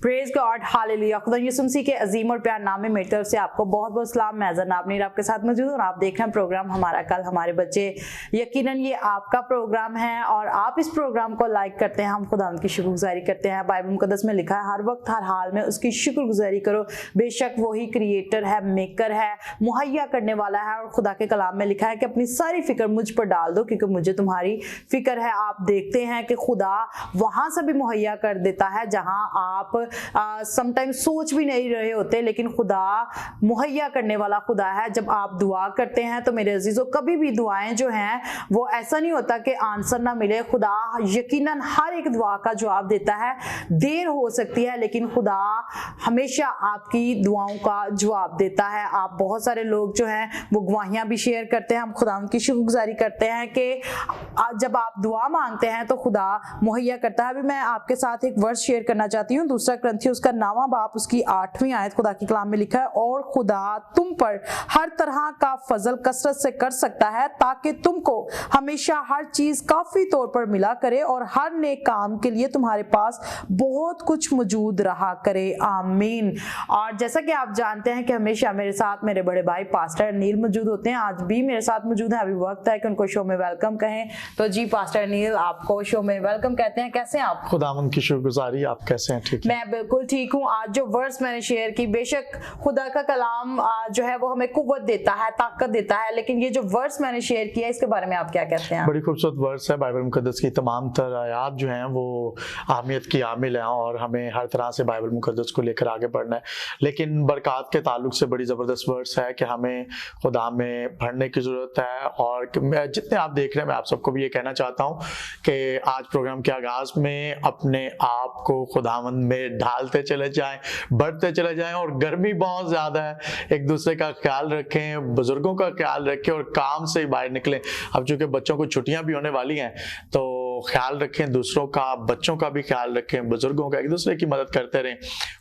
Praise God, hallelujah. खुदा यीशु मसीह के अजीम और प्यार नाम में मेरी तरफ से आपको बहुत बहुत सलाम। मैं ज़रा नाबनीर आपके साथ मौजूद हूं और आप देख रहे हैं प्रोग्राम हमारा कल हमारे बच्चे। यकीनन ये आपका प्रोग्राम है और आप इस प्रोग्राम को लाइक करते हैं। हम खुदा की शुक्रगुजारी करते हैं। बाइबल मुकद्दस में लिखा है हर वक्त हर हाल में उसकी शुक्रगुजारी करो, बेशक वही क्रिएटर है, मेकर है, मुहैया करने वाला है। और खुदा के कलाम में लिखा है कि अपनी सारी फिक्र मुझ पर डाल दो क्योंकि मुझे तुम्हारी फिक्र है। आप देखते हैं कि खुदा वहां से भी मुहैया कर देता है जहां आप समटाइम्स सोच भी नहीं रहे होते, लेकिन खुदा मुहैया करने वाला खुदा है। जब आप दुआ करते हैं तो मेरे अजीजों, कभी भी दुआएं जो हैं वो ऐसा नहीं होता कि आंसर ना मिले। खुदा यकीनन हर एक दुआ का जवाब देता है। देर हो सकती है लेकिन खुदा हमेशा आपकी दुआओं का जवाब देता है। आप बहुत सारे लोग जो हैं वो गवाहियां भी शेयर करते हैं। हम खुदा उनकी शुक्रगुजारी करते हैं कि जब आप दुआ मांगते हैं तो खुदा मुहैया करता है। अभी मैं आपके साथ एक वर्स शेयर करना चाहती हूँ। दूसरा ग्रंथी उसका 9वां बाप उसकी 8वीं आयत खुदा के कलाम में लिखा है, और खुदा तुम पर हर तरह का फजल कसरत से कर सकता है ताकि तुमको हमेशा हर चीज काफी तौर पर मिला करे और हर नेक काम के लिए तुम्हारे पास बहुत कुछ मौजूद रहा करे। आमीन। और जैसा कि आप जानते हैं कि हमेशा मेरे साथ मेरे बड़े भाई पास्टर अनिल मौजूद होते हैं। आज भी मेरे साथ मौजूद है। अभी वक्त है कि उनको शो में वेलकम कहें। तो जी पास्टर अनिल, आपको शो में वेलकम कहते हैं। कैसे हैं आप? खुदावंद की शुक्रगुजारी। आप कैसे हैं? ठीक है, मैं बिल्कुल ठीक हूँ। आज जो वर्स मैंने शेयर की, बेशक खुदा का कलाम जो है वो हमें कुव्वत देता है, ताकत देता है, लेकिन ये जो वर्स मैंने शेयर किया इसके बारे में आप क्या कहते हैं? बड़ी खूबसूरत वर्स है। बाइबल मुकद्दस की तमाम तर आयात जो हैं वो अहमियत की आमिल हैं और हमें हर तरह से बाइबल मुकद्दस को लेकर आगे बढ़ना है। लेकिन बरक़ात के ताल्लुक से बड़ी ज़बरदस्त वर्स है कि हमें खुदा में पढ़ने की ज़रूरत है। और जितने आप देख रहे हैं, मैं आप सबको भी ये कहना चाहता हूँ कि आज प्रोग्राम के आगाज़ में अपने आप को खुदावंद में ढालते चले जाएं, बढ़ते चले जाएं। और गर्मी बहुत ज़्यादा है, एक दूसरे का ख्याल रखें, बुजुर्गों का ख्याल रखें और काम से बाहर निकलें। अब चूंकि बच्चों को छुट्टियां भी होने वाली हैं तो ख्याल रखें दूसरों का, बच्चों का भी ख्याल रखें, बुजुर्गों का, एक दूसरे की मदद करते रहें,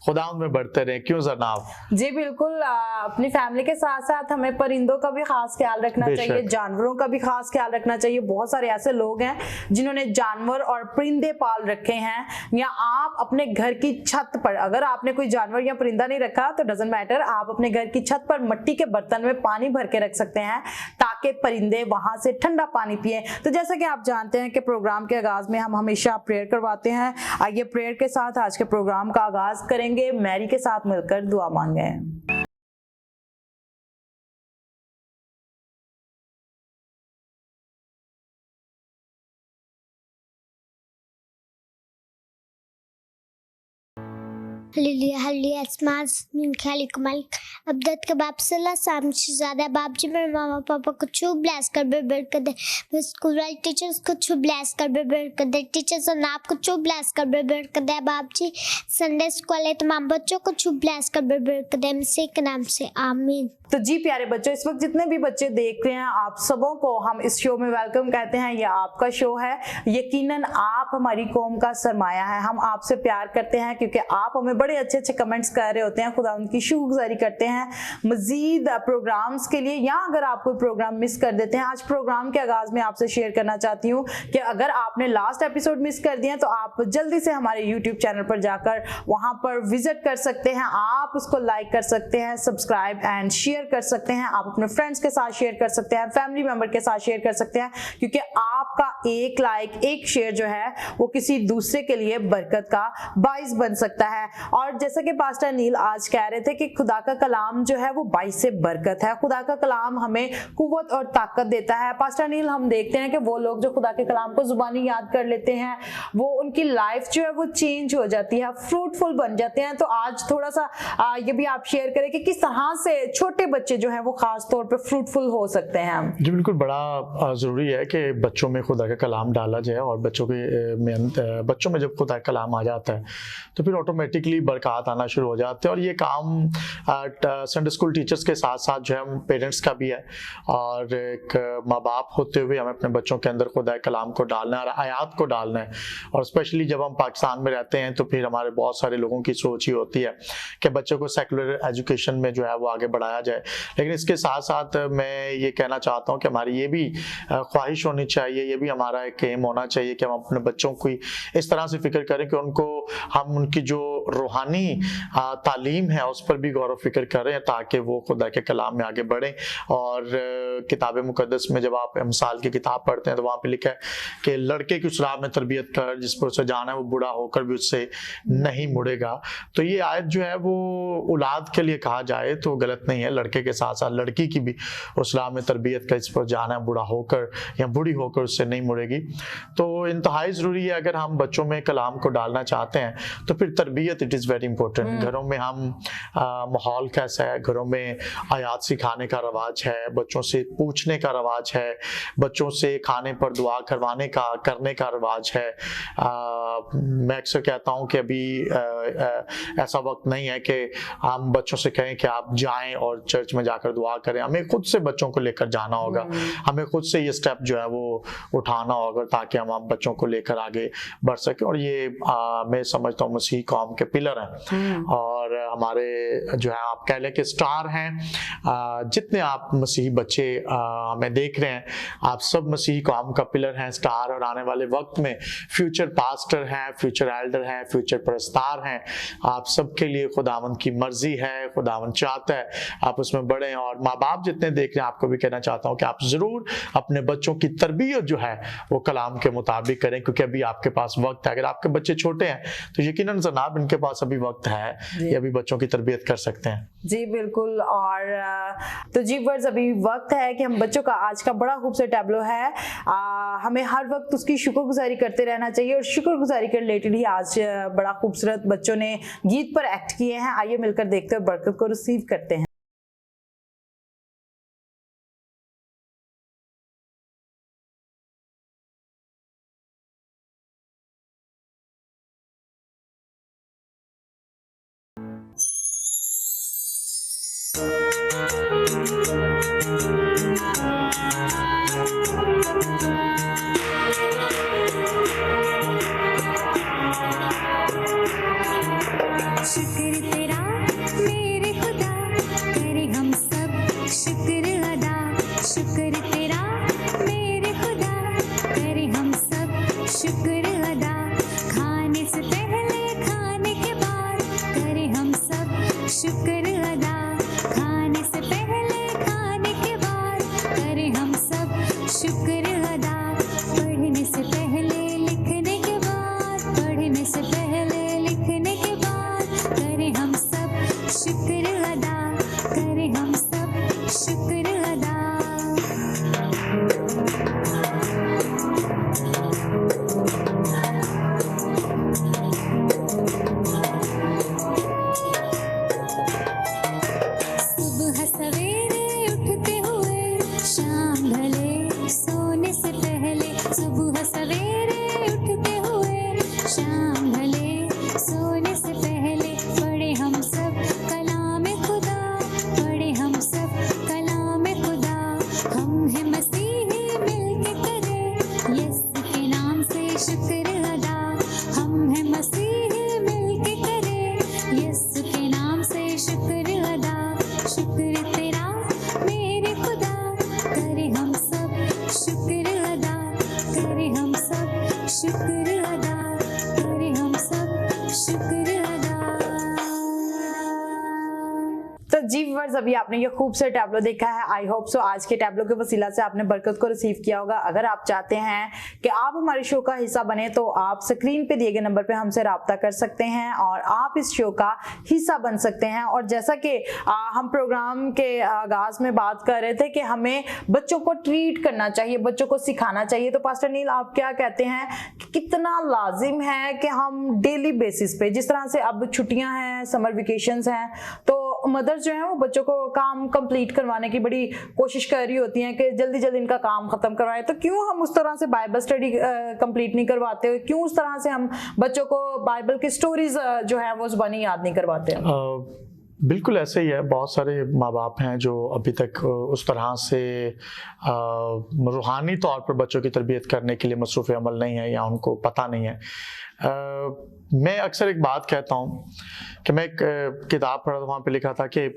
खुदावंद में बढ़ते रहें। क्यों जनाब? जी बिल्कुल। अपनी फैमिली के साथ साथ हमें परिंदों का भी खास ख्याल रखना चाहिए, जानवरों का भी खास ख्याल रखना चाहिए। बहुत सारे ऐसे लोग हैं जिन्होंने जानवर और परिंदे पाल रखे हैं, या आप अपने घर की छत पर, अगर आपने कोई जानवर या परिंदा नहीं रखा तो डजंट मैटर, आप अपने घर की छत पर मिट्टी के बर्तन में पानी भर के रख सकते हैं ताकि परिंदे वहां से ठंडा पानी पिए। तो जैसा कि आप जानते हैं कि प्रोग्राम के आगाज में हम हमेशा प्रेयर करवाते हैं। आइए प्रेयर के साथ आज के प्रोग्राम का आगाज करेंगे। मैरी के साथ मिलकर दुआ मांगे। हालेलुया हालेलुया अस्मात खालिक मालिक अब्दत के बाप सल्लल्लाहु अलैहि वसल्लम। बाप जी मेरे मामा पापा को छू ब्लेस कर बरकत दे, मेरे स्कूल वाले टीचर्स को छू ब्लेस कर बरकत दे, टीचर्स और आप को छू ब्लेस कर बरकत दे। बाप जी संडे स्कूल वाले तमाम बच्चों को छू ब्लेस कर बरकत दे, मसीह के नाम से आमीन। तो जी प्यारे बच्चों, इस वक्त जितने भी बच्चे देख रहे हैं आप सबों को हम इस शो में वेलकम कहते हैं। यह आपका शो है। यकीनन आप हमारी कौम का सरमाया है। हम आपसे प्यार करते हैं क्योंकि आप हमें बड़े अच्छे अच्छे कमेंट्स कर रहे होते हैं। खुदा उनकी शुक्रगुजारी करते हैं मजीद प्रोग्राम्स के लिए। या अगर आप कोई प्रोग्राम मिस कर देते हैं, आज प्रोग्राम के आगाज में आपसे शेयर करना चाहती हूँ कि अगर आपने लास्ट एपिसोड मिस कर दिया तो आप जल्दी से हमारे यूट्यूब चैनल पर जाकर वहां पर विजिट कर सकते हैं। आप उसको लाइक कर सकते हैं, सब्सक्राइब एंड शेयर कर सकते हैं। आप अपने फ्रेंड्स के साथ शेयर कर सकते हैं, फैमिली मेंबर के साथ शेयर कर सकते हैं, क्योंकि आपका एक लाइक, एक शेयर जो है वो किसी दूसरे के लिए बरकत का बाइस बन सकता है। और जैसा कि पास्टर अनिल आज कह रहे थे कि खुदा का कलाम जो है वो बाइस से बरकत है। खुदा का कलाम हमें कुव्वत और ताकत देता है। पास्टर अनिल, हम देखते हैं कि वो लोग जो खुदा के कलाम को जुबानी याद कर लेते हैं वो उनकी लाइफ जो है वो चेंज हो जाती है, फ्रूटफुल बन जाते हैं। तो आज थोड़ा सा ये भी आप शेयर करें कि किस तरह से छोटे बच्चे जो हैं वो खास तौर पे फ्रूटफुल हो सकते हैं। जी बिल्कुल, बड़ा ज़रूरी है कि बच्चों में खुदा का कलाम डाला जाए और बच्चों में जब खुदा का कलाम आ जाता है तो फिर ऑटोमेटिकली बरक़ात आना शुरू हो जाते हैं। और ये काम संडे स्कूल टीचर्स के साथ साथ जो है पेरेंट्स का भी है। और एक माँ बाप होते हुए हमें अपने बच्चों के अंदर खुदा के कलाम को डालना है और आयात को डालना है। और स्पेशली जब हम पाकिस्तान में रहते हैं तो फिर हमारे बहुत सारे लोगों की सोच ही होती है कि बच्चों को सेकुलर एजुकेशन में जो है वो आगे बढ़ाया जाए। लेकिन इसके साथ साथ मैं ये कहना चाहता हूँ कि हमारी ये भी ख्वाहिश होनी चाहिए, ये भी हमारा एक एम होना चाहिए कि हम अपने बच्चों की इस तरह से फिक्र करें कि उनको हम उनकी जो रूहानी तालीम है उस पर भी गौर व फिक्र करें, ताकि वो खुदा के कलाम में आगे बढ़ें। और किताब मुकद्दस में जब आप अमसाल की किताब पढ़ते हैं तो वहाँ पे लिखा है कि लड़के की उस राह में तरबियत कर जिस पर उसे जाना है वो बूढ़ा होकर भी उससे नहीं मुड़ेगा। तो ये आयत जो है वो औलाद के लिए कहा जाए तो गलत नहीं है, लड़के के साथ साथ लड़की की भी उस राह में तरबियत कर जिस पर जाना है बूढ़ा होकर या बूढ़ी होकर उससे नहीं मुड़ेगी। तो इंतहाई ज़रूरी है अगर हम बच्चों में कलाम को डालना चाहते हैं तो फिर तरबियत इट इज़ वेरी इंपॉर्टेंट। घरों में हम माहौल कैसा है, घरों में आयात सिखाने का रवाज है, बच्चों से पूछने का रवाज है, बच्चों से खाने पर दुआ करवाने का करने का रवाज है। मैं अक्सर कहता हूँ कि अभी ऐसा वक्त नहीं है कि हम बच्चों से कहें कि आप जाएं और चर्च में जाकर दुआ करें। हमें खुद से बच्चों को लेकर जाना होगा, हमें खुद से ये स्टेप जो है वो उठाना होगा ताकि हम बच्चों को लेकर आगे बढ़ सके। और ये मैं समझता हूँ मसीह कौम के पिलर हैं और हमारे जो है आप कह लें कि स्टार हैं। जितने आप मसीही बच्चे हमें देख रहे हैं आप सब मसीही कौम का पिलर हैं, स्टार। और आने वाले वक्त में फ्यूचर पास्टर हैं, फ्यूचर एल्डर हैं, फ्यूचर परस्तार हैं। आप सबके लिए खुदावंद की मर्जी है, खुदावंद चाहता है आप उसमें बढ़ें। और माँ बाप जितने देख रहे हैं आपको भी कहना चाहता हूँ कि आप जरूर अपने बच्चों की तरबियत जो है वो कलाम के मुताबिक करें, क्योंकि अभी आपके पास वक्त है। अगर आपके बच्चे छोटे हैं तो यकीनन जनाब इनके पास अभी वक्त है, ये अभी बच्चों की तरबियत कर सकते हैं। जी बिल्कुल। और तो जी वर्ष अभी वक्त है कि हम बच्चों का आज का बड़ा खूबसूरत टैबलो है, हमें हर वक्त उसकी शुक्रगुजारी करते रहना चाहिए। और शुक्रगुजारी के रिलेटेड ही आज बड़ा खूबसूरत बच्चों ने गीत पर एक्ट किए हैं। आइए मिलकर देखते हुए बरकत को रिसीव करते हैं। शुक्र तेरा मेरे खुदा, करें हम सब शुक्र अदा। शुक्र तेरा मेरे खुदा, करें हम सब शुक्र अदा। खाने से पहले खाने के बाद करें हम सब शुक्र अदा। खाने से पहले खाने के बाद करें हम सब शुक्र अदा। पढ़ने से पहले लिखने के बाद, पढ़ने से पहले लिखने के बाद करें हम सब शुक्र अदा। करें हम सब शुक्र अदा। सुबह सवेरे उठते हुए शाम ढले सोने से पहले, सुबह सवेरे उठते हुए शाम ढले सोने से पहले पढ़े हम सब कलाम खुदा। पढ़े हम सब कलाम खुदा। हम हैं मसीही मिलके करें यीशु के नाम से शुक्र अदा। हम हैं मसीही मिलके करें यीशु के नाम से शुक्र अदा। शुक्र तेरा मेरे खुदा, करें हम सब शुक्र अदा। करें हम सब शुक्र अदा। करें हम सब शुक्र अदा। तो जी व्यूअर्स अभी आपने ये खूबसूरत टैबलो देखा है। आई होप सो आज के टैबलो के वसीला से आपने बरकत को रिसीव किया होगा। अगर आप चाहते हैं कि आप हमारे शो का हिस्सा बने तो आप स्क्रीन पे दिए गए नंबर पे हमसे राब्ता कर सकते हैं और आप इस शो का हिस्सा बन सकते हैं। और जैसा कि हम प्रोग्राम के आगाज में बात कर रहे थे कि हमें बच्चों को ट्रीट करना चाहिए, बच्चों को सिखाना चाहिए, तो पास्टर नील आप क्या कहते हैं कि कितना लाजिम है कि हम डेली बेसिस पे, जिस तरह से अब छुट्टियां हैं, समर वेकेशंस हैं, तो मदर्स जो है वो बच्चों को काम कंप्लीट करवाने की बड़ी कोशिश कर रही होती हैं कि जल्दी जल्दी इनका काम खत्म करवाएं, तो क्यों हम उस तरह से बाइबल स्टडी कंप्लीट नहीं करवाते हो? क्यों उस तरह से हम बच्चों को बाइबल की स्टोरीज जो है वो जुबानी याद नहीं करवाते हैं? बिल्कुल ऐसे ही है। बहुत सारे माँ बाप हैं जो अभी तक उस तरह से रूहानी तौर पर बच्चों की तरबियत करने के लिए मसरूफ़ अमल नहीं है या उनको पता नहीं है। मैं अक्सर एक बात कहता हूँ कि मैं एक किताब पढ़ा था, वहाँ पे लिखा था कि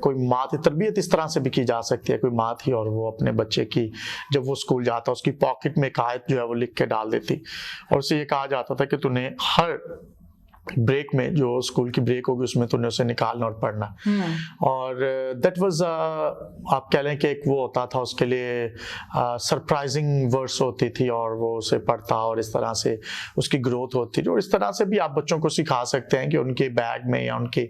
कोई माँ की तरबियत इस तरह से भी की जा सकती है। कोई माँ थी और वो अपने बच्चे की, जब वो स्कूल जाता उसकी पॉकेट में एक आयत जो है वो लिख के डाल देती और उसे ये कहा जाता था कि तूने हर ब्रेक में, जो स्कूल की ब्रेक होगी उसमें तूने उसे निकालना और पढ़ना। और दैट वाज आप कह लें कि एक वो होता था उसके लिए सरप्राइजिंग वर्ड्स होती थी और वो उसे पढ़ता और इस तरह से उसकी ग्रोथ होती थी। और इस तरह से भी आप बच्चों को सिखा सकते हैं कि उनके बैग में या उनकी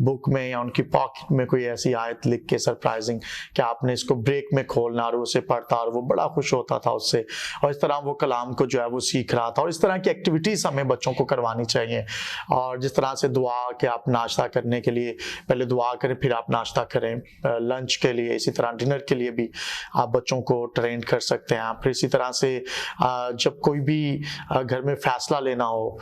बुक में या उनकी पॉकेट में कोई ऐसी आयत लिख के सरप्राइजिंग कि आपने इसको ब्रेक में खोलना, और उसे पढ़ता और वो बड़ा खुश होता था उससे, और इस तरह वो कलाम को जो है वो सीख रहा था। और इस तरह की एक्टिविटीज हमें बच्चों को करवानी चाहिए। और जिस तरह से दुआ कि आप नाश्ता करने के लिए पहले दुआ करें फिर आप नाश्ता करें, लंच के लिए, इसी तरह डिनर के लिए भी आप बच्चों को ट्रेन कर सकते हैं। फिर इसी तरह से जब कोई भी घर में फैसला लेना हो,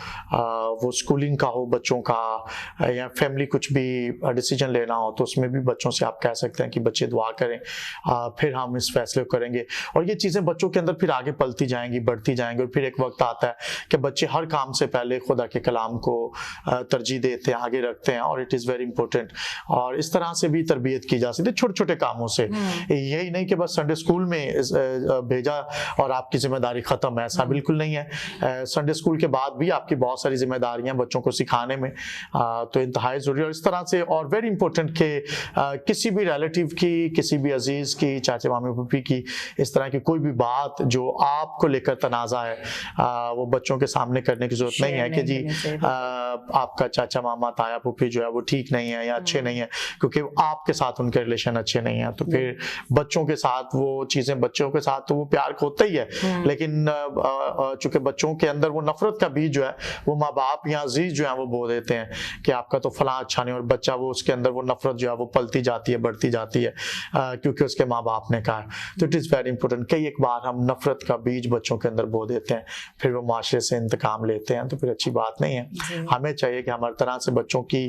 वो स्कूलिंग का हो बच्चों का, या फैमिली कुछ भी डिसीजन लेना हो, तो उसमें भी बच्चों से आप कह सकते हैं कि बच्चे दुआ करें, फिर हम इस फैसले को करेंगे। और ये चीज़ें बच्चों के अंदर फिर आगे पलती जाएंगी, बढ़ती जाएंगी, और फिर एक वक्त आता है कि बच्चे हर काम से पहले खुदा के कलाम को तरजीह देते हैं, आगे रखते हैं, और इट इज़ वेरी इंपॉर्टेंट। और इस तरह से भी तरबियत की जा सकती है छोटे छोटे कामों से। यही नहीं कि बस संडे स्कूल में भेजा और आपकी जिम्मेदारी खत्म है, ऐसा बिल्कुल नहीं है। संडे स्कूल के बाद भी आपकी बहुत सारी जिम्मेदारियां बच्चों को सिखाने में तो इंतहाई ज़रूरी। और इस तरह से, और वेरी इंपॉर्टेंट कि किसी भी रिलेटिव की, किसी भी अजीज़ की, चाचे मामे फूफी की, इस तरह की कोई भी बात जो आपको लेकर तनाज़ा है, वो बच्चों के सामने करने की जरूरत नहीं है कि जी आपका चाचा मामा ताया फूफी जो है वो ठीक नहीं है या अच्छे नहीं है, क्योंकि आपके साथ उनके रिलेशन अच्छे नहीं है। तो फिर बच्चों के साथ वो चीज़ें, बच्चों के साथ तो वो प्यार होता ही है, लेकिन चूंकि बच्चों के अंदर वो नफरत का बीज जो है वो माँ बाप या अजीज जो है वो बो देते हैं कि आपका तो फलां अच्छा नहीं, और बच्चा वो उसके अंदर वो नफरत जो है वो पलती जाती है, बढ़ती जाती है, क्योंकि उसके माँ बाप ने कहा। तो इट इज़ वेरी इंपॉर्टेंट। कई एक बार हम नफरत का बीज बच्चों के अंदर बो देते हैं, फिर वो माशरे से इंतकाम लेते हैं, तो फिर अच्छी बात नहीं है। हमें चाहिए कि हम हर तरह से बच्चों की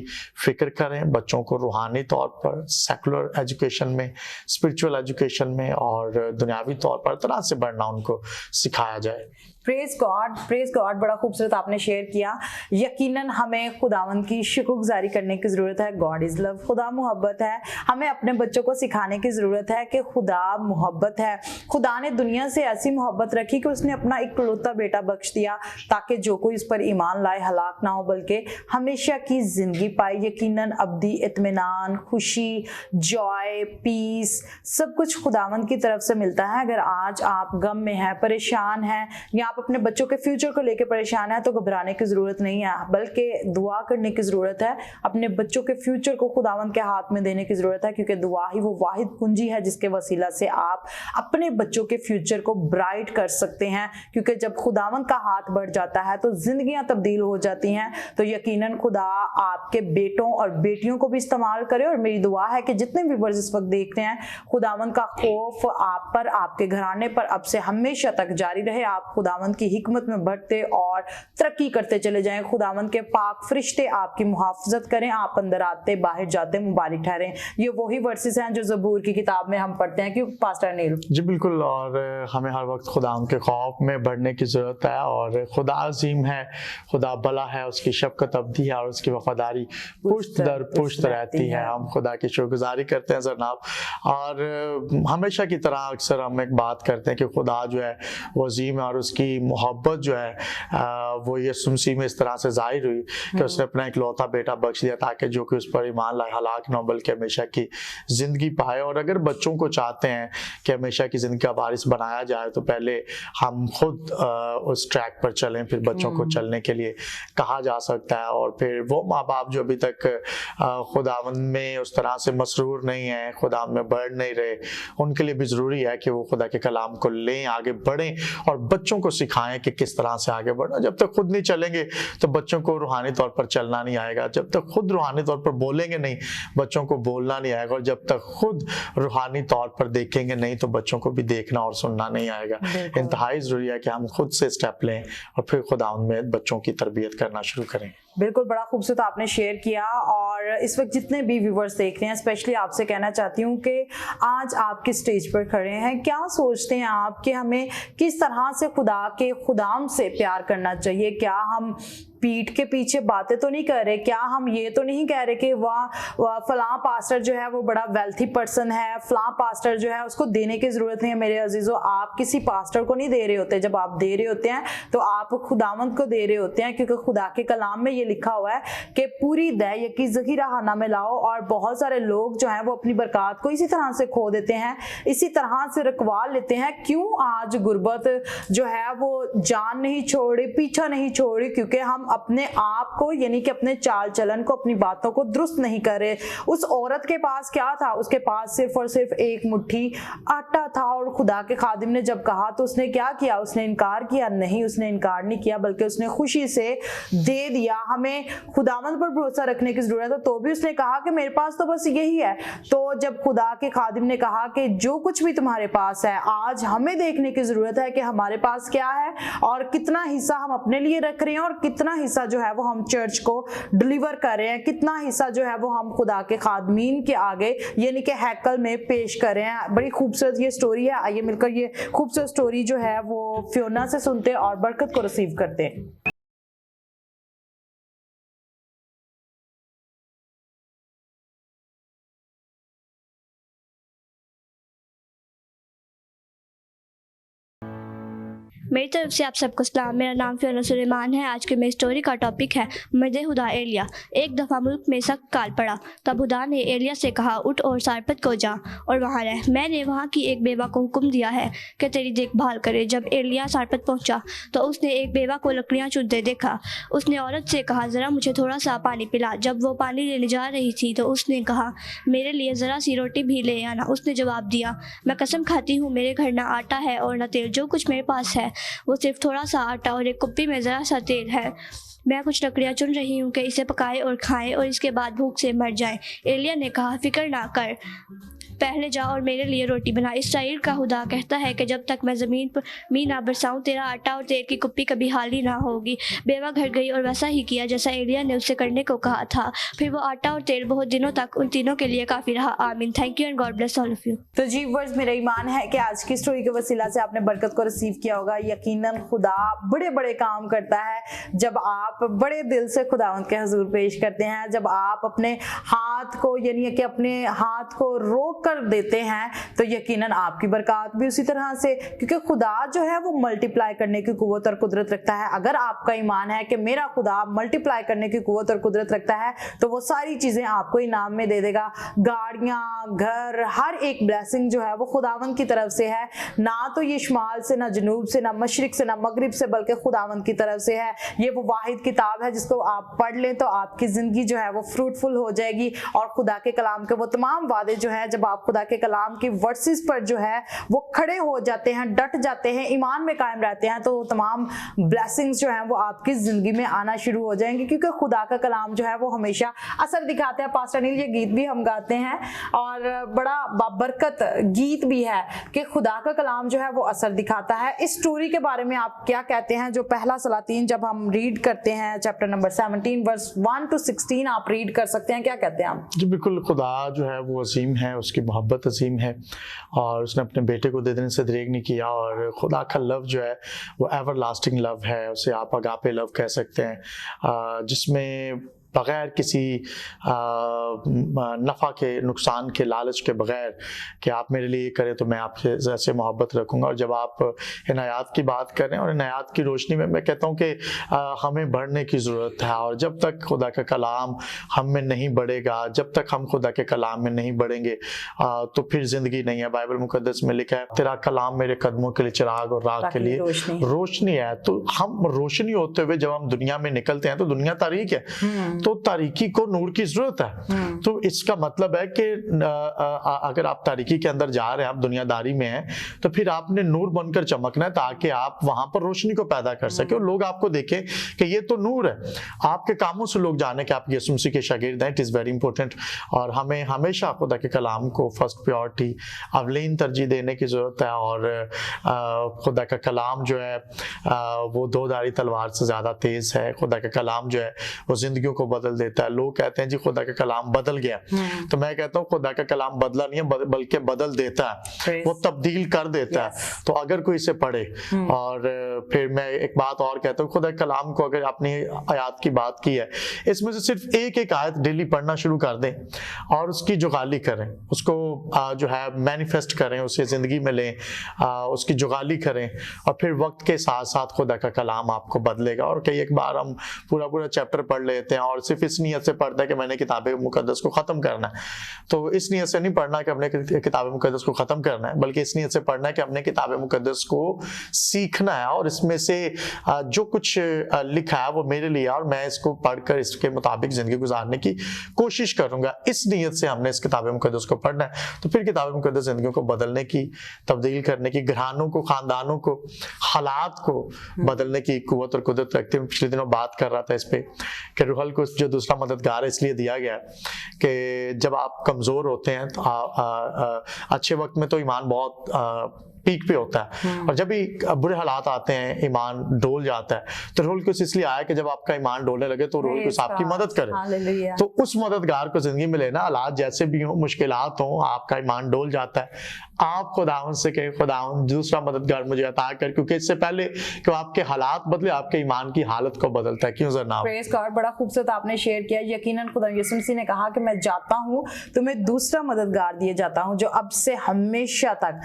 फिक्र करें, बच्चों को रूहानी तौर पर, सेकुलर एजुकेशन में, स्पिरिचुअल एजुकेशन में, और दुनियावी तौर पर तरह से बढ़ना उनको सिखाया जाए। प्रेज गॉड, बड़ा खूबसूरत आपने शेयर किया। यकीनन हमें खुदावंद की शुक्रगुजारी करने की ज़रूरत है। गॉड इज़ लव, खुदा मोहब्बत है। हमें अपने बच्चों को सिखाने की ज़रूरत है कि खुदा मोहब्बत है। खुदा ने दुनिया से ऐसी मोहब्बत रखी कि उसने अपना इकलौता बेटा बख्श दिया ताकि जो कोई इस पर ईमान लाए हलाक ना हो बल्कि हमेशा की ज़िंदगी पाए। यकीनन अब्दी इत्मीनान, खुशी, जॉय, पीस सब कुछ खुदावंद की तरफ से मिलता है। अगर आज आप गम में हैं, परेशान हैं, या आप अपने बच्चों के फ्यूचर को लेकर परेशान हैं, तो घबराने की जरूरत नहीं है, बल्कि दुआ करने की जरूरत है। अपने बच्चों के फ्यूचर को खुदावंद के हाथ में देने की जरूरत है, क्योंकि दुआ ही वो वाहिद कुंजी है जिसके वसीला से आप अपने बच्चों के फ्यूचर को ब्राइट कर सकते हैं। क्योंकि जब खुदावंद का हाथ बढ़ जाता है तो जिंदगियां तब्दील हो जाती हैं। तो यकीनन खुदा आपके बेटों और बेटियों को भी इस्तेमाल करे। और मेरी दुआ है कि जितने व्यूअर्स इस वक्त देख रहे हैं, खुदावंद का खौफ आप पर, आपके घराने पर अब से हमेशा तक जारी रहे। आप खुदावंद की हिकमत में बढ़ते और तरक्की करते चले जाएं। खुदावंद के पाक फरिश्ते आपकी मुहाफजत करें। आप अंदर आते बाहर जाते मुबारक ठहरें। ये वही वर्सेस हैं जो ज़बूर की किताब में हम पढ़ते हैं, क्यों पास्टर अनिल? जी बिल्कुल। और हमें हर वक्त खुदावंद के खौफ में बढ़ने की ज़रूरत है। और खुदा अजीम है, खुदा भला है, उसकी शफकत अब्दी है और उसकी वफादारी पुश्त दर पुश्त रहती है। हम खुदा की शुक्रगुजारी करते हैं जनाब। और हमेशा की तरह अक्सर हम एक बात करते हैं कि खुदा जो है वो अजीम है और उसकी मोहब्बत जो है वो यीशु मसीह में इस तरह से जाहिर हुई कि उसने अपना इकलौता बेटा बख्श दिया ताकि जो कि उस पर ईमान लाए हलाक न हो बल्कि हमेशा की ज़िंदगी पाए। और अगर बच्चों को चाहते हैं कि हमेशा की ज़िंदगी का वारिस बनाया जाए तो पहले हम खुद उस ट्रैक पर चलें, फिर बच्चों को चलने के लिए कहा जा सकता है। और फिर वो माँ बाप जो अभी तक खुदावंद में उस तरह से मसरूर नहीं है, खुदावंद में बढ़ नहीं रहे, उनके लिए भी ज़रूरी है कि वो खुदा के कलाम को लें, आगे बढ़ें और बच्चों को सिखाएं कि किस तरह से आगे बढ़ना। जब तक खुद नहीं चलेंगे तो बच्चों को रूहानी तौर पर चलना नहीं आएगा। जब तक खुद रूहानी तौर पर बोलेंगे नहीं, बच्चों को बोलना नहीं आएगा। और जब तक खुद रूहानी तौर पर देखेंगे नहीं तो बच्चों को भी देखना और सुनना नहीं आएगा। इंतहाई ज़रूरी है कि हम खुद से स्टेप लें और फिर खुदावंद में बच्चों की तरबियत करना शुरू करें। बिल्कुल, बड़ा खूबसूरत आपने शेयर किया। और इस वक्त जितने भी व्यूवर्स देख रहे हैं, स्पेशली आपसे कहना चाहती हूँ कि आज आप किस स्टेज पर खड़े हैं, क्या सोचते हैं आप कि हमें किस तरह से खुदा के खुदाम से प्यार करना चाहिए? क्या हम पीठ के पीछे बातें तो नहीं कर रहे, क्या हम ये तो नहीं कह रहे कि वह फलां पास्टर जो है वो बड़ा वेल्थी पर्सन है, फलां पास्टर जो है उसको देने की जरूरत नहीं है। मेरे अजीजों, आप किसी पास्टर को नहीं दे रहे होते, जब आप दे रहे होते हैं तो आप खुदावंद को दे रहे होते हैं, क्योंकि खुदा के कलाम में ये लिखा हुआ है कि पूरी दया की ज़खीरा खाना में लाओ। और बहुत सारे लोग जो हैं वो अपनी बरकत को इसी तरह से खो देते हैं, इसी तरह से रखवा लेते हैं। क्यों आज गुर्बत जो है वो जान नहीं छोड़ी, पीछा नहीं छोड़ी, क्योंकि हम अपने आप को यानी कि अपने चाल चलन को, अपनी बातों को दुरुस्त नहीं कर रहे। उस औरत के पास क्या था? उसके पास सिर्फ और सिर्फ एक मुट्ठी आटा था, और खुदा के खादिम ने जब कहा तो उसने क्या किया? उसने इनकार किया? नहीं, उसने इनकार नहीं किया, बल्कि उसने खुशी से दे दिया। हमें खुदावंद पर भरोसा रखने की जरूरत है, तो भी उसने कहा कि मेरे पास तो बस यही है। तो जब खुदा के खादिम ने कहा कि जो कुछ भी तुम्हारे पास है, आज हमें देखने की जरूरत है कि हमारे पास क्या है और कितना हिस्सा हम अपने लिए रख रहे हैं और कितना हिस्सा जो है वो हम चर्च को डिलीवर कर रहे हैं, कितना हिस्सा जो है वो हम खुदा के खादमीन के आगे यानी कि हैकल में पेश कर रहे हैं। बड़ी खूबसूरत ये स्टोरी है। आइए मिलकर ये खूबसूरत स्टोरी जो है वो फियोना से सुनते और बरकत को रिसीव करते हैं। मेरी तरफ से आप सबको सलाम। मेरा नाम फियोना सुलेमान है। आज के मेरी स्टोरी का टॉपिक है मर्द खुदा एलिया। एक दफ़ा मुल्क में सख्त काल पड़ा, तब खुदा ने एलिया से कहा, उठ और सारपत को जा और वहाँ रह। मैंने वहाँ की एक बेवा को हुक्म दिया है कि तेरी देखभाल करे। जब एलिया सारपत पहुँचा तो उसने एक बेवा को लकड़ियाँ चुनते देखा। उसने औरत से कहा, ज़रा मुझे थोड़ा सा पानी पिला। जब वो पानी लेने जा रही थी तो उसने कहा, मेरे लिए ज़रा सी रोटी भी ले आना। उसने जवाब दिया, मैं कसम खाती हूँ मेरे घर ना आटा है और ना तेल, जो कुछ मेरे पास है वो सिर्फ थोड़ा सा आटा और एक कुप्पी में ज़रा सा तेल है। मैं कुछ लकड़ियाँ चुन रही हूँ कि इसे पकाए और खाएं और इसके बाद भूख से मर जाएं। एलिया ने कहा, फिक्र ना कर, पहले जा और मेरे लिए रोटी बना। इस्राएल का खुदा कहता है कि जब तक मैं ज़मीन पर मी ना बरसाऊँ, तेरा आटा और तेल की कुप्पी कभी खाली ना होगी। बेवा घर गई और वैसा ही किया जैसा एलिया ने उससे करने को कहा था। फिर वो आटा और तेल बहुत दिनों तक उन तीनों के लिए काफ़ी रहा। आमीन। Thank you and God bless all of you. तो जी वर्स, मेरा ईमान है कि आज की स्टोरी के वसीला से आपने बरकत को रिसीव किया होगा। यकीनन खुदा बड़े बड़े काम करता है जब आप बड़े दिल से खुदावंद के हुजूर पेश करते हैं, जब आप अपने हाथ को यानी कि अपने हाथ को रोक कर देते हैं, तो यकीनन आपकी बरकत भी उसी तरह से, क्योंकि खुदा जो है वो मल्टीप्लाई करने की कुव्वत और कुदरत रखता है। अगर आपका ईमान है कि मेरा खुदा मल्टीप्लाई करने की कुव्वत और कुदरत रखता है, तो वो सारी चीजें आपको इनाम में दे देगा। गाड़ियां, घर, हर एक ब्लेसिंग जो है वो खुदावंद की तरफ से है। ना तो ये शुमाल से, ना जनूब से, ना मशरिक से, ना मगरिब से, बल्कि खुदावंद की तरफ से है। ये वो वाहिद किताब है जिसको आप पढ़ लें तो आपकी जिंदगी जो है वो फ्रूटफुल हो जाएगी। और खुदा के कलाम के वो तमाम वादे जो है, जब आप खुदा के कलाम की वर्सेस पर जो है वो खड़े हो जाते हैं, डट जाते हैं, ईमान में कायम रहते हैं, तो तमाम ब्लेसिंग्स जो हैं वो आपकी जिंदगी में आना शुरू हो जाएंगे, क्योंकि खुदा का कलाम जो है वो हमेशा असर दिखाते हैं। पास्टर अनिल, ये गीत भी हम गाते हैं और बड़ा बाबरकत गीत भी है कि खुदा का कलाम जो है वो असर दिखाता है। इस स्टोरी के बारे में आप क्या कहते हैं? जो पहला सलातीन जब हम रीड करते हैं, चैप्टर नंबर 17 वर्स 1 to 16 आप रीड कर सकते हैं, क्या कहते हैं आप? जी बिल्कुल, खुदा जो है वो अजीम है, उसकी मोहब्बत अजीम है और उसने अपने बेटे को दे देने से दरेग नहीं किया। और खुदा का लव जो है वो एवर लास्टिंग लव है, उसे आप अगापे लव कह सकते हैं, जिसमें बग़ैर किसी नफ़ा के, नुकसान के, लालच के बग़ैर कि आप मेरे लिए करें तो मैं आपसे जैसे मोहब्बत रखूँगा। और जब आप इनायात की बात कर रहे हैं और इनायात की रोशनी में मैं कहता हूँ कि हमें बढ़ने की ज़रूरत है। और जब तक खुदा का कलाम हम में नहीं बढ़ेगा, जब तक हम खुदा के कलाम में नहीं बढ़ेंगे तो फिर ज़िंदगी नहीं है। बाइबल मुकद्दस में लिखा है, तेरा कलाम मेरे कदमों के लिए चिराग और राह के लिए रोशनी है। तो हम रोशनी होते हुए जब हम दुनिया में निकलते हैं तो दुनिया तारीक है, तो तारीकी को नूर की जरूरत है। तो इसका मतलब है कि अगर आप तारीकी के अंदर जा रहे हैं, आप दुनियादारी में हैं, तो फिर आपने नूर बनकर चमकना है ताकि आप वहां पर रोशनी को पैदा कर सके और लोग आपको देखें कि ये तो नूर है। आपके कामों से लोग जाने कि आप यीशु मसीह के शागिर्द हैं। It is very important. और हमें हमेशा खुदा के कलाम को फर्स्ट प्रायोरिटी, अवलीन तरजीह देने की जरूरत है। और खुदा का कलाम जो है वो दो धारी तलवार से ज़्यादा तेज़ है। खुदा का कलाम जो है वो जिंदगियों को बदल देता है। लोग कहते हैं जी खुदा का कलाम बदल गया, तो मैं कहता हूँ खुदा का कलाम बदला नहीं है बल्कि बदल देता है, वो तब्दील कर देता है। तो अगर कोई इसे पढ़े, और फिर मैं एक बात और कहता हूँ, खुदा कलाम को अगर आपने आयत की बात की है, इसमें से सिर्फ एक आयत डेली पढ़ना शुरू कर दें और उसकी जुगाली करें, उसको जो है मैनिफेस्ट करें, उसे जिंदगी में लें, उसकी जुगाली करें, और फिर वक्त के साथ साथ खुदा का कलाम आपको बदलेगा। और कई एक बार हम पूरा चैप्टर पढ़ लेते हैं और सिर्फ इस नीयत से पढ़ते हैं कि मैंने किताब मुकद्दस को ख़त्म करना है। तो इस नीयत से नहीं पढ़ना कि हमने किताब मुकद्दस को ख़त्म करना है, बल्कि इस नीयत से पढ़ना है कि हमने किताब मुकद्दस को सीखना है, और इसमें से जो कुछ लिखा है वो मेरे लिए, और मैं इसको पढ़कर इसके मुताबिक ज़िंदगी गुजारने की कोशिश करूँगा। इस नीयत से हमने इस किताब मुकद्दस को पढ़ना है। तो फिर किताब मुकद्दस ज़िंदगियों को बदलने की, तब्दील करने की, घरानों को, ख़ानदानों को, हालात को बदलने की कुव्वत और कुदरत रखती है। पिछले दिनों बात कर रहा था इस पे कि रूहल को जो दूसरा मददगार है इसलिए दिया गया कि जब आप कमज़ोर होते हैं तो अच्छे वक्त में तो ईमान बहुत पीक पे होता है, और जब भी बुरे हालात आते हैं ईमान डोल जाता है। तो रोल कुछ इसलिए आया कि जब आपका ईमान डोलने लगे तो रोल कुछ आपकी मदद करे। तो उस मददगार को जिंदगी में लेना, हालात जैसे भी हो, मुश्किलात हो, आपका ईमान डोल जाता है, आप खुदावन से कहें खुदावन दूसरा मददगार मुझे अता कर, क्योंकि इससे पहले कि आपके हालात बदले आपके ईमान की हालत को बदलता है। क्यों जनाब? प्रेज़ गॉड, बड़ा खूबसूरत आपने शेयर किया। यकीनन खुदा यीशु मसीह ने कहा कि मैं जाता हूँ तुम्हें दूसरा मददगार दिए जाता हूँ जो अब से हमेशा तक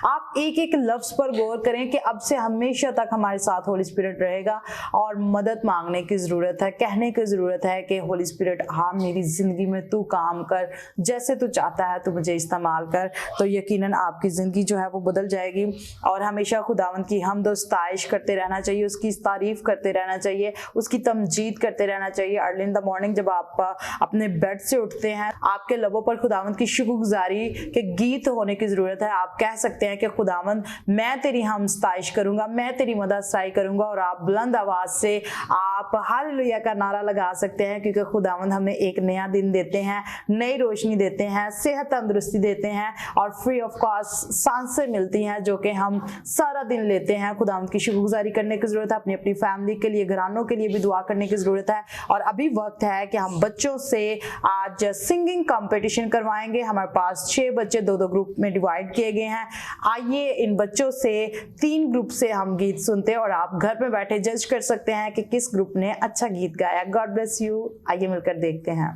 आप एक लफ्ज पर गौर करें कि अब से हमेशा तक हमारे साथ होली स्पिरिट रहेगा, और मदद मांगने की जरूरत है, कहने की जरूरत है कि होली स्पिरिट हाँ मेरी जिंदगी में तू काम कर, जैसे तू चाहता है तू मुझे इस्तेमाल कर। तो यकीनन आपकी जिंदगी जो है वो बदल जाएगी, और हमेशा खुदावंद की हमद और सताइश करते रहना चाहिए, उसकी तारीफ करते रहना चाहिए, उसकी तमजीद करते रहना चाहिए। अर्ली इन द मॉर्निंग जब आप अपने बेड से उठते हैं, आपके लबों पर खुदावंद की शुक्रगुजारी के गीत होने की जरूरत है। आप कह सकते हैं कि खुदावंद मैं तेरी हम सताइश करूंगा, मैं तेरी मदद सताई करूंगा, और आप बुलंद आवाज से आप हालेलुया का नारा लगा सकते हैं, क्योंकि खुदावंद हमें एक नया दिन देते हैं, नई रोशनी देते हैं, सेहत तंदुरुस्ती देते हैं, और फ्री ऑफ कॉस्ट सांसें मिलती हैं जो कि हम सारा दिन लेते हैं। खुदावंद की शुक्रगुजारी करने की जरूरत है, अपनी अपनी फैमिली के लिए, घरानों के लिए भी दुआ करने की जरूरत है। और अभी वक्त है कि हम बच्चों से आज सिंगिंग कंपटीशन करवाएंगे। हमारे पास 6 बच्चे 2-2 ग्रुप में डिवाइड किए गए हैं। आइए इन बच्चों से 3 ग्रुप से हम गीत सुनते हैं, और आप घर में बैठे जज कर सकते हैं कि किस ग्रुप ने अच्छा गीत गाया। God bless you. आइए मिलकर देखते हैं।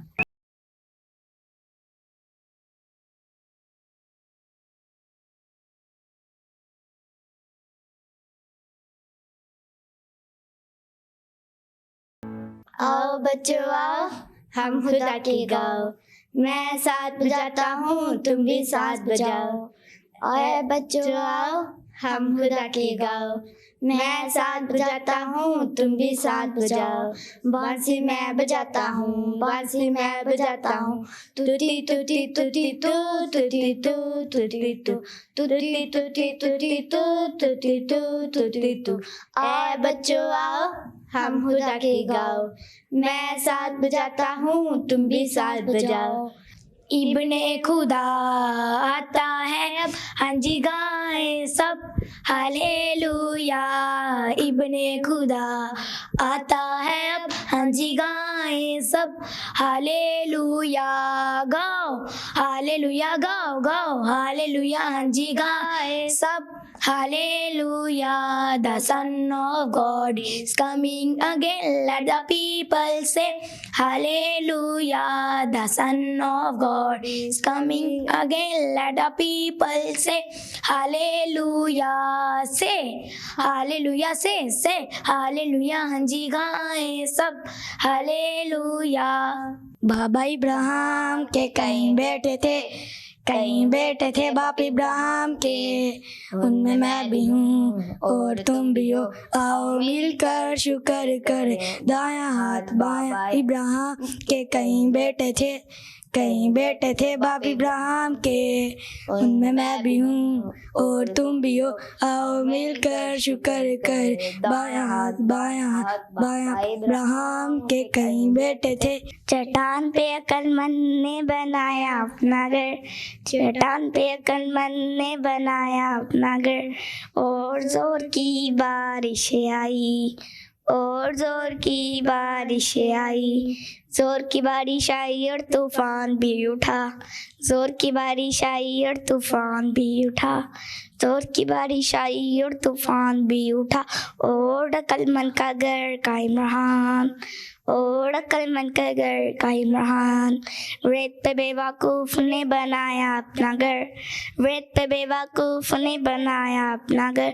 आओ बच्चों आओ, हम खुदा की गाओ, मैं साथ बजाता हूँ तुम भी साथ बजाओ। और बच्चों आओ, हम खुदा की गाओ, मैं साथ बजाता हूँ तुम भी साथ बजाओ। बांसुरी मैं बजाता हूँ, बांसुरी मैं बजाता हूँ, तुती तुती तुती तू तुती तू तुती तू तुती तुती तुती तू तुती तू तुती तू। और बच्चों आओ, हम खुदा की गाओ, मैं साथ बजाता हूँ तुम भी साथ बजाओ। इब्ने खुदा आता है अब, हाँ जी गाएं सब हालेलुया। इब्ने खुदा आता है अब, हाँ जी गाएं सब हालेलुया। गाओ हालेलुया, गाओ गाओ हालेलुया, हाँ जी गाएं सब hallelujah. The Son of God is coming again, let the people say hallelujah. The Son of God is coming again, let the people say hallelujah. Say hallelujah, say hallelujah, हाँ जी गाएं सब hallelujah. बाबा इब्राहिम के कई बेटे थे बाप इब्राहिम के, उनमें मैं भी हूँ और तुम भी हो, आओ मिलकर शुक्र करे दायां हाथ बायां। इब्राहिम के कई बेटे थे बाप इब्राहिम के, उनमें मैं भी हूँ और तुम भी हो, आओ मिलकर शुक्र करे बायां हाथ बायां। इब्राहिम के कई बेटे थे। चट्टान पे अक्लमंद ने बनाया अपना घर, चट्टान पे अक्लमंद ने बनाया अपना घर, और जोर की बारिश आई, और जोर की बारिश आई, जोर की बारिश आई और तूफान भी उठा, जोर की बारिश आई और तूफान भी उठा, जोर की बारिश आई और तूफान भी उठा। और अक्लमंद का घर का इमरान, और अक्लमंद का घर का इमरान, रेत पे बेवकूफ़ ने बनाया अपना घर, रेत पे बेवकूफ़ ने बनाया अपना घर,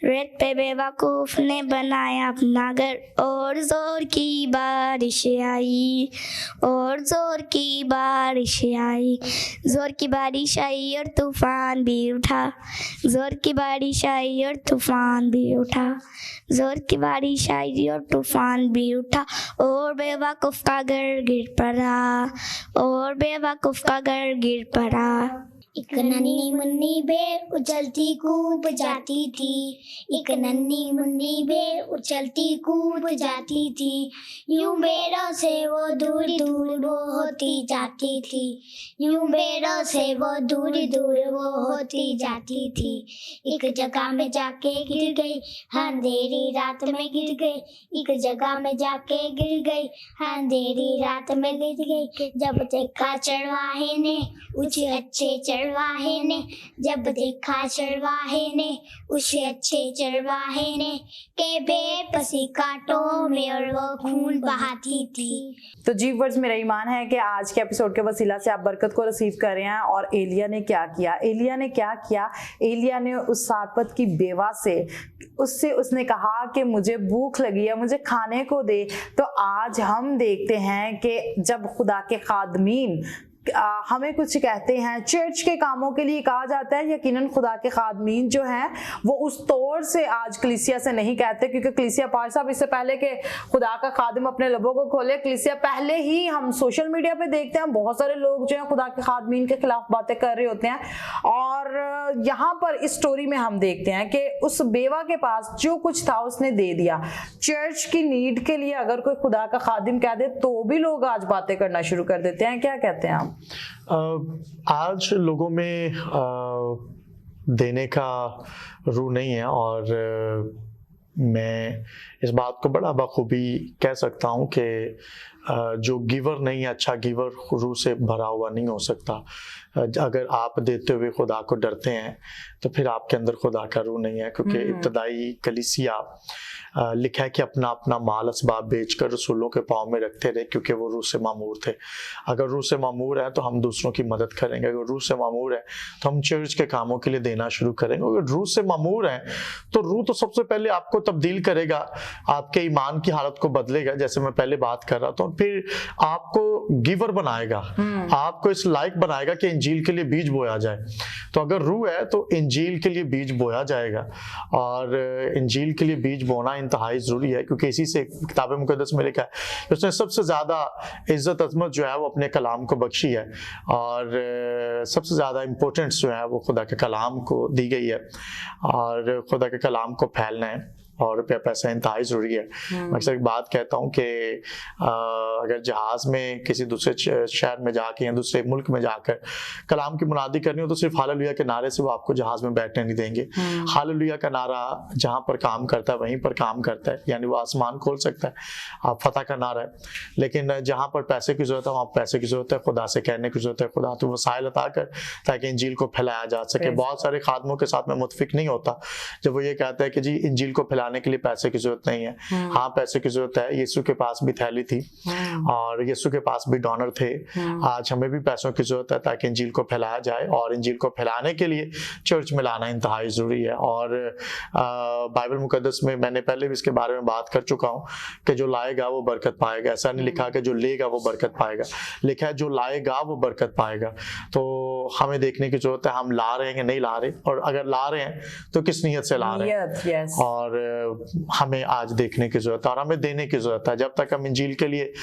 रेत पे बेवकूफ़ ने बनाया अपना घर। और ज़ोर की बारिश आई, और ज़ोर की बारिश आई, ज़ोर की बारिश आई और तूफ़ान भी उठा, ज़ोर की बारिश आई और तूफ़ान भी उठा, ज़ोर की बारिश आई और तूफ़ान भी उठा। और बेवकूफ़ का घर गिर पड़ा, और बेवकूफ़ का घर गिर पड़ा। एक नन्ही मुन्नी बेर उछलती कूद जाती थी, एक नन्ही मुन्नी बेर उछलती कूद जाती थी, यूं बेरों से वो दूर दूर वो होती जाती थी, यूं बेरों से वो दूर दूर वो होती जाती थी। एक जगह में जाके गिर गई, अंधेरी रात में गिर गई, एक जगह में जाके गिर गई, अंधेरी रात में गिर गई। जब देखा चरवाहे ने उसे अच्छे चरवाहे ने, जब देखा चरवाहे ने उसे अच्छे चरवाहे ने, के बेबसी कांटों में और वो खून बहाती थी। तो जी वर्ड्स, मेरा ईमान है कि आज के एपिसोड के वसीला से आप बरकत को रिसीव कर रहे हैं। और एलिया ने क्या किया, एलिया ने क्या किया, एलिया ने उस सारपत की बेवा से उसने कहा कि मुझे भूख लगी है, मुझे खाने को दे। तो आज हम देखते हैं कि जब खुदा के खादमीन हमें कुछ कहते हैं, चर्च के कामों के लिए कहा जाता है, यकीनन खुदा के खादमीन जो हैं वो उस तौर से आज कलीसिया से नहीं कहते, क्योंकि कलीसिया पार साहब इससे पहले कि खुदा का खादिम अपने लबों को खोले, कलीसिया पहले ही हम सोशल मीडिया पे देखते हैं बहुत सारे लोग जो हैं खुदा के खादमीन के खिलाफ बातें कर रहे होते हैं। और यहाँ पर इस स्टोरी में हम देखते हैं कि उस बेवा के पास जो कुछ था उसने दे दिया। चर्च की नीड के लिए अगर कोई खुदा का खादिम कह दे तो भी लोग आज बातें करना शुरू कर देते हैं। क्या कहते हैं आप? आज लोगों में देने का रूह नहीं है, और मैं इस बात को बड़ा बखूबी कह सकता हूँ कि जो गिवर नहीं है, अच्छा गिवर रूह से भरा हुआ नहीं हो सकता। अगर आप देते हुए खुदा को डरते हैं तो फिर आपके अंदर खुदा का रूह नहीं है, क्योंकि इब्तदाई कलीसिया लिखा है कि अपना अपना माल असबाब बेचकर रसूलों के पाँव में रखते रहे, क्योंकि वो रूह से मामूर थे। अगर रूह से मामूर है तो हम दूसरों की मदद करेंगे, अगर रूह से मामूर है तो हम चर्च के कामों के लिए देना शुरू करेंगे। अगर रूह से मामूर है तो रूह तो सबसे पहले आपको तब्दील करेगा, आपके ईमान की हालत को बदलेगा, जैसे मैं पहले बात कर रहा था, फिर आपको गिवर बनाएगा, आपको इस लायक बनाएगा कि इंजील के लिए बीज बोया जाए। तो अगर रूह है तो इंजील के लिए बीज बोया जाएगा, और इंजील के लिए बीज बोना इंतहाई जरूरी है, क्योंकि इसी से किताब मुकद्दस में लिखा है उसने सबसे ज्यादा इज्जत अजमत जो है वो अपने कलाम को बख्शी है, और सबसे ज्यादा इंपॉर्टेंस जो है वो खुदा के कलाम को दी गई है, और खुदा के कलाम को फैलना है और पैसा इंतहाई जरूरी है। मैं अक्सर एक बात कहता हूँ कि अगर जहाज में किसी दूसरे शहर में जाके या दूसरे मुल्क में जाकर कलाम की मुनादी करनी हो तो सिर्फ हालेलुया के नारे से वो आपको जहाज में बैठने नहीं देंगे। हालेलुया का नारा जहाँ पर काम करता है वहीं पर काम करता है, यानी वो आसमान खोल सकता है, आप फतह का नारा है। लेकिन जहाँ पर पैसे की जरूरत है वहाँ पैसे की जरूरत है, खुदा से कहने की जरूरत है, खुदा तो वसाइल अता कर ताकि इंजील को फैलाया जा सके। बहुत सारे खादमों के साथ मैं मुतफिक नहीं होता जब वो ये कहता है कि जी इंजील को फैलाने के लिए पैसे की जरूरत नहीं है। हाँ, पैसे की जरूरत है। यीशु के पास भी थैली थी और यीशु के पास भी डोनर थे। आज हमें भी पैसों की जरूरत है ताकि इंजील को फैलाया जाए, और इंजील को फैलाने के लिए चर्च में लाना इंतहाई जरूरी है। और बाइबल मुकद्दस में मैंने पहले भी इसके बारे में बात कर चुका हूँ कि जो लाएगा वो बरकत पाएगा। ऐसा नहीं लिखा कि जो लेगा वो बरकत पाएगा, लिखा है जो लाएगा वो बरकत पाएगा। तो हमें देखने की जरूरत है हम ला रहे हैं कि नहीं ला रहे, और अगर ला रहे हैं तो किस नीयत से ला रहे हैं। और हमें आज देखने की जरूरत है और हमें देने की जरूरत है। जब तक हम इंजील के लिए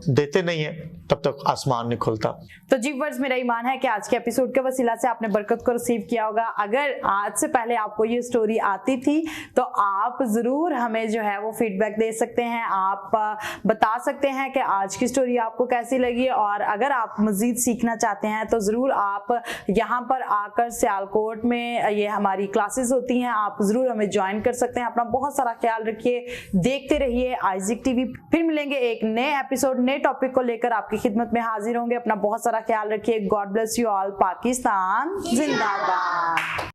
देते नहीं है तब तक आसमान नहीं खुलता। तो जी वर्ड्स, मेरा ईमान है कि आज के एपिसोड के वसीला से आपने बरकत को रिसीव किया होगा। अगर आज से पहले आपको ये स्टोरी आती थी तो आप जरूर हमें जो है वो फीडबैक दे सकते हैं। आप बता सकते हैं कि आज की स्टोरी आपको कैसी लगी, और अगर आप मजीद सीखना चाहते हैं तो जरूर आप यहाँ पर आकर सियालकोट में ये हमारी क्लासेस होती हैं, आप जरूर हमें ज्वाइन ज्वाइन कर सकते हैं। अपना बहुत सारा ख्याल रखिए, देखते रहिए आइजिक टीवी। फिर मिलेंगे एक नए एपिसोड, नए टॉपिक को लेकर आपकी खिदमत में हाजिर होंगे। अपना बहुत सारा ख्याल रखिए। God bless you all. Pakistan जिंदाबाद।